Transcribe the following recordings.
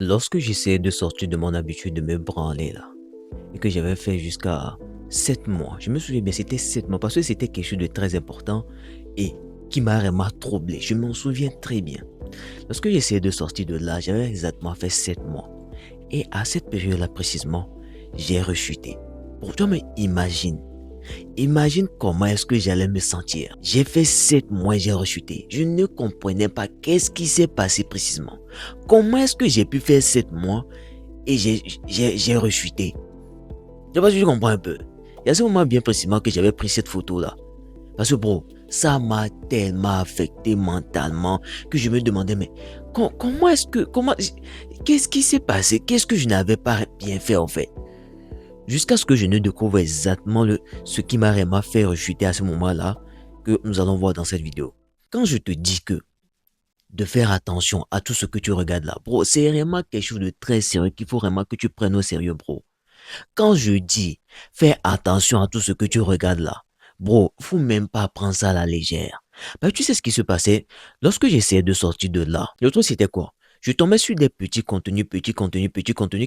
Lorsque j'essayais de sortir de mon habitude de me branler là, et que j'avais fait jusqu'à 7 mois, je me souviens bien, c'était 7 mois, parce que c'était quelque chose de très important et qui m'a vraiment troublé. Je m'en souviens très bien. Lorsque j'essayais de sortir de là, j'avais exactement fait 7 mois. Et à cette période-là précisément, j'ai rechuté. Pour toi, mais imagine comment est-ce que j'allais me sentir. J'ai fait 7 mois et j'ai rechuté. Je ne comprenais pas qu'est-ce qui s'est passé précisément. Comment est-ce que j'ai pu faire 7 mois et j'ai rechuté. Je sais pas si tu comprends un peu. Il y a ce moment bien précisément que j'avais pris cette photo-là. Parce que bro, ça m'a tellement affecté mentalement que je me demandais, mais qu'est-ce qui s'est passé? Qu'est-ce que je n'avais pas bien fait en fait? Jusqu'à ce que je ne découvre exactement ce qui m'a vraiment fait rechuter à ce moment-là que nous allons voir dans cette vidéo. Quand je te dis que de faire attention à tout ce que tu regardes là, bro, c'est vraiment quelque chose de très sérieux qu'il faut vraiment que tu prennes au sérieux, bro. Quand je dis fais attention à tout ce que tu regardes là, bro, faut même pas prendre ça à la légère. Bah, tu sais ce qui se passait lorsque j'essayais de sortir de là. Le truc c'était quoi? Je tombais sur des petits contenus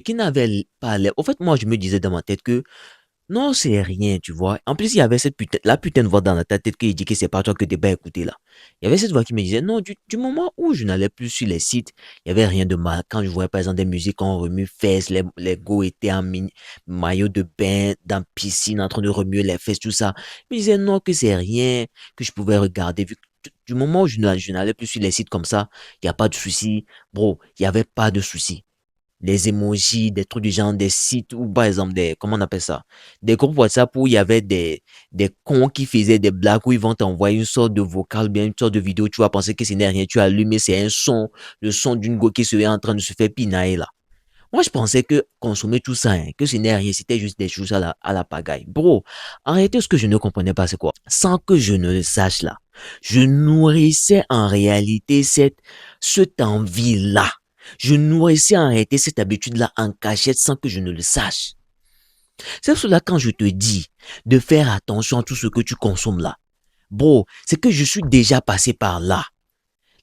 qui n'avaient pas l'air. En fait, moi, je me disais dans ma tête que non, c'est rien, tu vois. En plus, il y avait la putain de voix dans ta tête qui dit que c'est pas toi que t'es pas écouté là. Il y avait cette voix qui me disait, non, du moment où je n'allais plus sur les sites, il y avait rien de mal. Quand je voyais par exemple des musiques en remue fesses, les go étaient en maillot de bain, dans piscine, en train de remuer les fesses, tout ça. Je me disais, non, que c'est rien, que je pouvais regarder. Vu que du moment où je n'allais plus sur les sites comme ça, il n'y a pas de souci. Bro, il n'y avait pas de souci les emojis, des trucs du genre, des sites ou par exemple comment on appelle ça? Des groupes WhatsApp où il y avait des cons qui faisaient des blagues où ils vont t'envoyer une sorte de vocal, bien une sorte de vidéo, tu vas penser que ce n'est rien, tu allumes et c'est un son, le son d'une go qui serait en train de se faire pinailler là. Moi, je pensais que consommer tout ça, hein, que ce n'est rien, c'était juste des choses à la pagaille. Bro, en réalité, ce que je ne comprenais pas, c'est quoi? Sans que je ne le sache là, je nourrissais en réalité cette envie-là. Je nourrissais en réalité cette habitude-là en cachette sans que je ne le sache. C'est pour cela quand je te dis de faire attention à tout ce que tu consommes là. Bro, c'est que je suis déjà passé par là.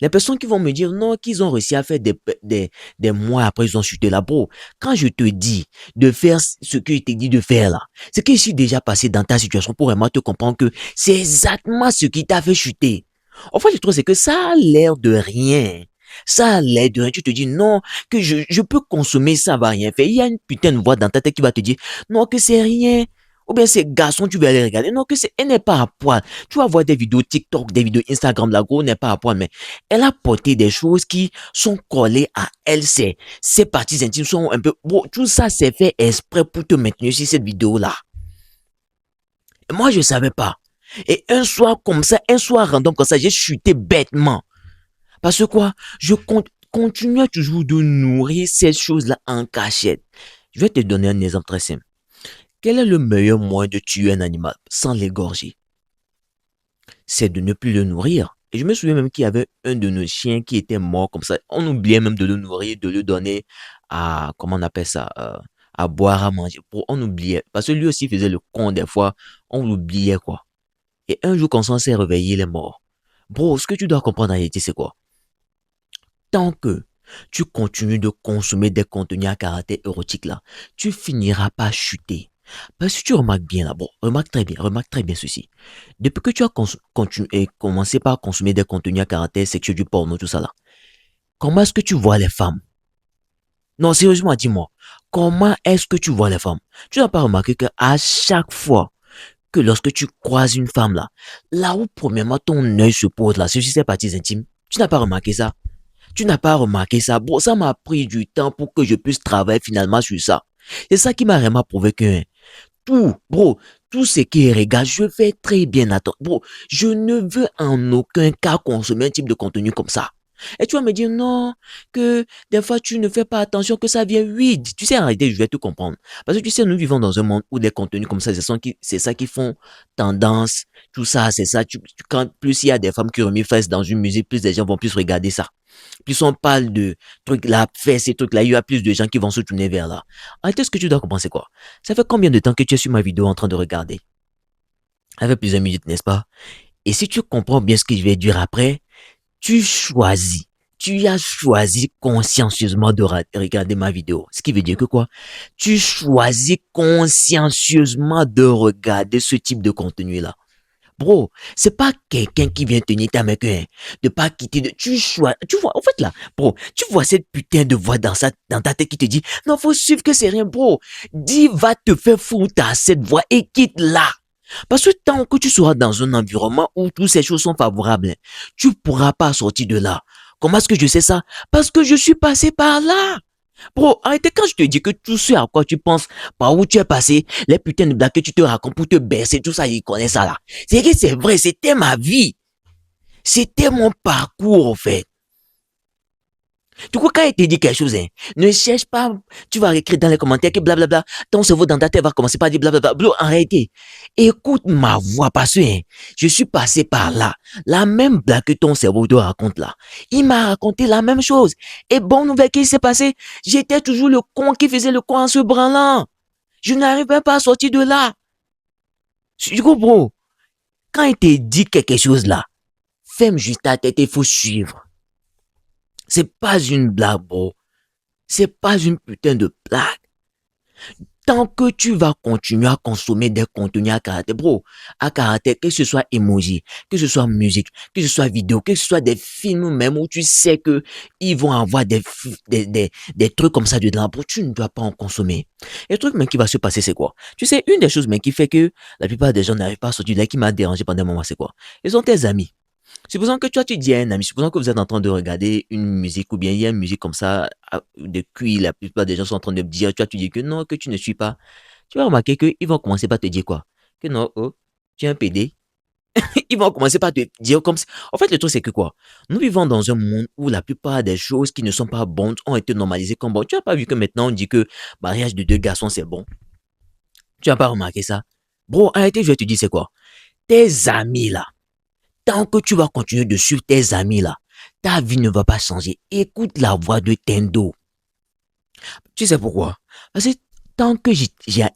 Les personnes qui vont me dire non, qu'ils ont réussi à faire des mois après, ils ont chuté là, bro. Quand je te dis de faire ce que je t'ai dit de faire là, c'est que je suis déjà passé dans ta situation pour vraiment te comprendre que c'est exactement ce qui t'a fait chuter. En fait, le truc, c'est que ça a l'air de rien. Ça a l'air de rien. Tu te dis non, que je peux consommer, ça va rien faire. Il y a une putain de voix dans ta tête qui va te dire non, que c'est rien. Ou bien ces garçons, tu vas aller regarder. Non, que elle n'est pas à poil. Tu vas voir des vidéos TikTok, des vidéos Instagram, la go n'est pas à poil, mais elle a porté des choses qui sont collées à elle. Ses parties intimes sont un peu, bon, tout ça c'est fait exprès pour te maintenir sur cette vidéo-là. Moi, je savais pas. Et un soir comme ça, un soir random comme ça, j'ai chuté bêtement. Parce que quoi, je continuais toujours de nourrir ces choses-là en cachette. Je vais te donner un exemple très simple. Quel est le meilleur moyen de tuer un animal sans l'égorger? C'est de ne plus le nourrir. Et je me souviens même qu'il y avait un de nos chiens qui était mort comme ça. On oubliait même de le nourrir, de le donner à, comment on appelle ça, à boire, à manger. On oubliait. Parce que lui aussi faisait le con des fois. On l'oubliait quoi. Et un jour, quand on s'est réveillé, il est mort. Bro, ce que tu dois comprendre en réalité, c'est quoi? Tant que tu continues de consommer des contenus à caractère érotique là, tu finiras par chuter. Parce que tu remarques bien là, bon, remarque très bien ceci. Depuis que tu as commencé par consommer des contenus à caractère sexuel, du porno, tout ça là, comment est-ce que tu vois les femmes? Non, sérieusement, dis-moi, comment est-ce que tu vois les femmes? Tu n'as pas remarqué qu'à chaque fois que lorsque tu croises une femme là où premièrement ton œil se pose là, c'est sur ses parties intimes, tu n'as pas remarqué ça? Tu n'as pas remarqué ça. Bon, ça m'a pris du temps pour que je puisse travailler finalement sur ça. C'est ça qui m'a vraiment prouvé que tout ce qui est regard, je fais très bien attention. Bro, je ne veux en aucun cas consommer un type de contenu comme ça. Et tu vas me dire non, que des fois tu ne fais pas attention, que ça vient vide. Tu sais, en réalité, je vais te comprendre. Parce que tu sais, nous vivons dans un monde où des contenus comme ça, c'est ça qui font tendance. Tout ça, c'est ça. Quand plus il y a des femmes qui remettent fesses dans une musique, plus les gens vont plus regarder ça. Plus on parle de trucs là, faire ces trucs là, il y a plus de gens qui vont se tourner vers là. En réalité, ce que tu dois comprendre, c'est quoi? Ça fait combien de temps que tu es sur ma vidéo en train de regarder? Ça fait plusieurs minutes, n'est-ce pas? Et si tu comprends bien ce que je vais dire après, tu choisis Tu as choisi consciencieusement de regarder ma vidéo. Ce qui veut dire que quoi? Tu choisis consciencieusement de regarder ce type de contenu-là. Bro, c'est pas quelqu'un qui vient tenir ta main, hein, de pas quitter tu choisis, tu vois, en fait là, bro, tu vois cette putain de voix dans ta tête qui te dit, non, faut suivre que c'est rien, bro. Dis, va te faire foutre à cette voix et quitte là. Parce que tant que tu seras dans un environnement où toutes ces choses sont favorables, tu pourras pas sortir de là. Comment est-ce que je sais ça? Parce que je suis passé par là. Bro, arrêtez quand je te dis que tout ce à quoi tu penses, par où tu es passé, les putains de blagues que tu te racontes pour te baisser, tout ça, ils connaissent ça là. C'est que c'est vrai, c'était ma vie. C'était mon parcours, en fait. Du coup, quand il te dit quelque chose, hein, ne cherche pas, tu vas écrire dans les commentaires que blablabla, ton cerveau dans ta tête va commencer par dire blablabla. Bro, arrêtez. Écoute ma voix parce que hein, je suis passé par là. La même blague que ton cerveau te raconte là. Il m'a raconté la même chose. Et bonne nouvelle, qu'est-ce qui s'est passé? J'étais toujours le con qui faisait le con en se branlant. Je n'arrivais pas à sortir de là. Du coup, bro, quand il te dit quelque chose là, ferme juste ta tête et il faut suivre. C'est pas une blague, bro. C'est pas une putain de blague. Tant que tu vas continuer à consommer des contenus à caractère, bro, à caractère, que ce soit emoji, que ce soit musique, que ce soit vidéo, que ce soit des films même où tu sais que ils vont avoir des trucs comme ça dedans, bro, tu ne dois pas en consommer. Et le truc même qui va se passer, c'est quoi? Tu sais, une des choses même qui fait que la plupart des gens n'arrivent pas à sortir de là, qui m'a dérangé pendant un moment, c'est quoi? Ils sont tes amis. Supposons que toi, tu dis à un ami, supposons que vous êtes en train de regarder une musique ou bien il y a une musique comme ça, depuis la plupart des gens sont en train de dire, tu dis que non, que tu ne suis pas. Tu vas remarquer qu'ils vont commencer par te dire quoi? Que non, oh, tu es un PD. Ils vont commencer par te dire comme si... En fait, le truc, c'est que quoi? Nous vivons dans un monde où la plupart des choses qui ne sont pas bonnes ont été normalisées comme bon. Tu n'as pas vu que maintenant on dit que mariage de deux garçons, c'est bon. Tu n'as pas remarqué ça? Bro, arrêtez, je vais te dire c'est quoi? Tes amis là. Tant que tu vas continuer de suivre tes amis là, ta vie ne va pas changer. Écoute la voix de Tendo. Tu sais pourquoi? Parce que tant que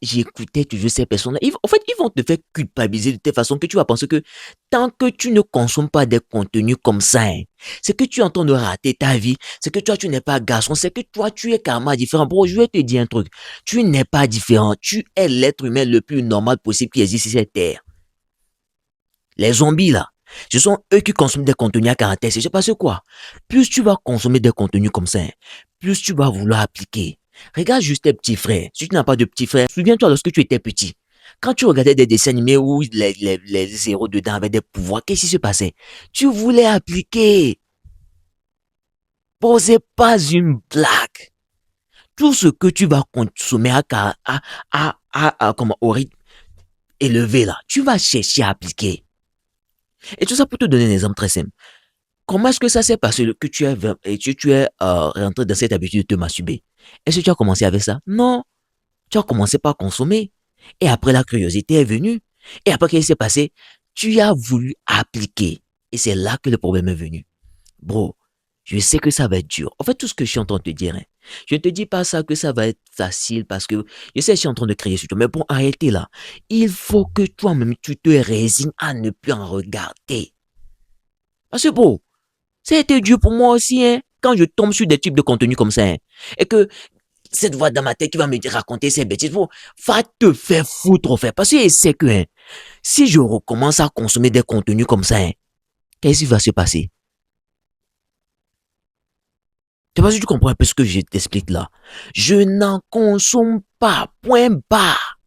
j'écoutais toujours ces personnes-là, en fait, ils vont te faire culpabiliser de telle façon que tu vas penser que tant que tu ne consommes pas des contenus comme ça, hein, c'est que tu es en train de rater ta vie, c'est que toi, tu n'es pas garçon, c'est que toi, tu es carrément différent. Bon, je vais te dire un truc. Tu n'es pas différent. Tu es l'être humain le plus normal possible qui existe sur cette terre. Les zombies, là, ce sont eux qui consomment des contenus à caractère. C'est parce que quoi? Plus tu vas consommer des contenus comme ça, plus tu vas vouloir appliquer. Regarde juste tes petits frères. Si tu n'as pas de petits frères, souviens-toi lorsque tu étais petit. Quand tu regardais des dessins animés où les héros dedans avaient des pouvoirs, qu'est-ce qui se passait? Tu voulais appliquer. Bon, c'est pas une blague. Tout ce que tu vas consommer comment, au rythme élevé là, tu vas chercher à appliquer. Et tout ça pour te donner un exemple très simple. Comment est-ce que ça s'est passé que tu es rentré dans cette habitude de te masturber? Est-ce que tu as commencé avec ça? Non. Tu as commencé par consommer. Et après, la curiosité est venue. Et après, qu'est-ce qui s'est passé? Tu as voulu appliquer. Et c'est là que le problème est venu. Bro, je sais que ça va être dur. En fait, tout ce que je suis en train de te dire, hein, je ne te dis pas ça que ça va être facile parce que je sais que je suis en train de crier sur toi. Mais bon, arrêtez là. Il faut que toi-même, tu te résignes à ne plus en regarder. Parce que, bro, ça a été dur pour moi aussi, hein, quand je tombe sur des types de contenus comme ça, hein, et que cette voix dans ma tête qui va me raconter ces bêtises, bon, va te faire foutre, au fait, parce que je sais que, hein, si je recommence à consommer des contenus comme ça, hein, qu'est-ce qui va se passer? Tu vois si tu comprends un peu ce que je t'explique là. Je n'en consomme pas, point barre.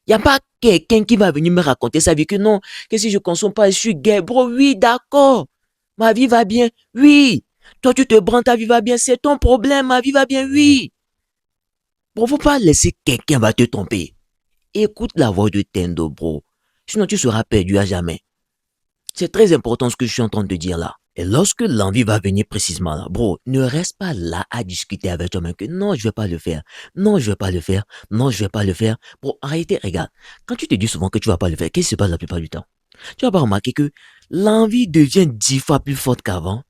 Il n'y a pas quelqu'un qui va venir me raconter sa vie que non, que si je consomme pas, je suis gay. Bro, oui, d'accord. Ma vie va bien, oui. Toi, tu te branles, ta vie va bien, c'est ton problème, ma vie va bien, oui. Bon, faut pas laisser quelqu'un va te tromper. Écoute la voix de Tendo, bro. Sinon, tu seras perdu à jamais. C'est très important ce que je suis en train de dire là. Et lorsque l'envie va venir précisément là, bro, ne reste pas là à discuter avec toi-même que non, je vais pas le faire. Non, je vais pas le faire. Non, je vais pas le faire. Bro, en réalité, regarde. Quand tu te dis souvent que tu vas pas le faire, qu'est-ce qui se passe la plupart du temps? Tu vas pas remarquer que l'envie devient 10 fois plus forte qu'avant.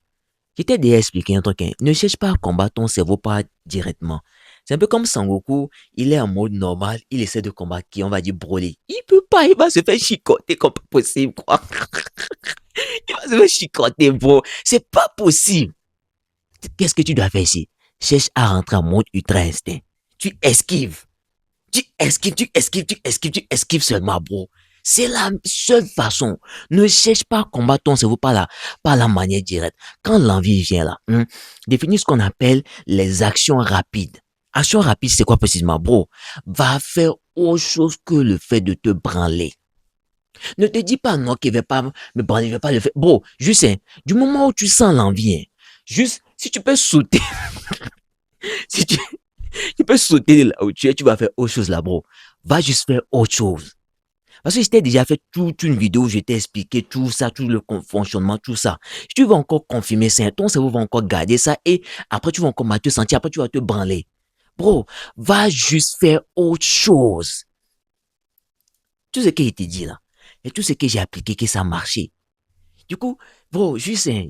Je t'ai déjà expliqué un truc, hein. Ne cherche pas à combattre ton cerveau pas directement. C'est un peu comme Sangoku, il est en mode normal, il essaie de combattre qui, on va dire, Broly. Il peut pas, il va se faire chicoter comme pas possible, quoi. Il va se faire chicoter, bro. C'est pas possible. Qu'est-ce que tu dois faire ici? Cherche à rentrer en mode ultra instinct. Tu esquives. Tu esquives, tu esquives, tu esquives, tu esquives seulement, bro. C'est la seule façon. Ne cherche pas à combattre ton cerveau par la manière directe. Quand l'envie vient là, définis ce qu'on appelle les actions rapides. Action rapide, c'est quoi précisément, bro? Va faire autre chose que le fait de te branler. Ne te dis pas non qu'il ne va pas me branler, je ne vais pas le faire. Bro, juste, du moment où tu sens l'envie, juste, si tu peux sauter, si tu peux sauter là où tu es, tu vas faire autre chose là, bro. Va juste faire autre chose. Parce que je t'ai déjà fait toute une vidéo où je t'ai expliqué tout ça, tout le fonctionnement, tout ça. Si tu vas encore confirmer ça, ton cerveau va encore garder ça et après tu vas encore te sentir, après tu vas te branler. Bro, va juste faire autre chose. Tout ce que je t'ai dit là, et tout ce que j'ai appliqué, que ça a marché. Du coup, bro, Justin,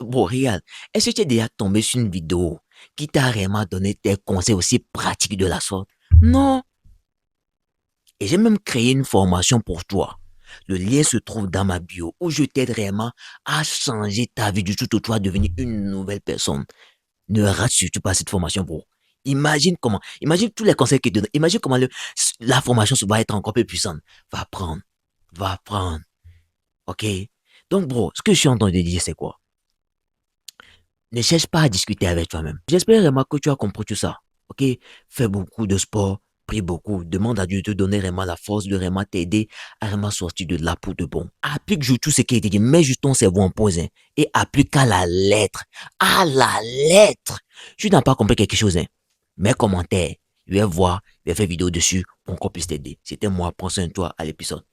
bro, regarde, est-ce que tu es déjà tombé sur une vidéo qui t'a réellement donné des conseils aussi pratiques de la sorte? Non. Et j'ai même créé une formation pour toi. Le lien se trouve dans ma bio où je t'aide réellement à changer ta vie du tout au tout à devenir une nouvelle personne. Ne rate surtout pas cette formation, bro. Imagine tous les conseils que je te donne. Imagine comment la formation va être encore plus puissante. Va prendre. Ok? Donc, bro, ce que je suis en train de dire, c'est quoi? Ne cherche pas à discuter avec toi-même. J'espère vraiment que tu as compris tout ça. Ok? Fais beaucoup de sport, prie beaucoup, demande à Dieu de te donner vraiment la force de vraiment t'aider à vraiment sortir de là pour de bon. Applique juste tout ce qui est dit, mets juste ton cerveau en pause et applique à la lettre. À la lettre. Tu n'as pas compris quelque chose, mets commentaire, je vais voir, je vais faire vidéo dessus pour qu'on puisse t'aider. C'était moi, prends soin de toi à l'épisode.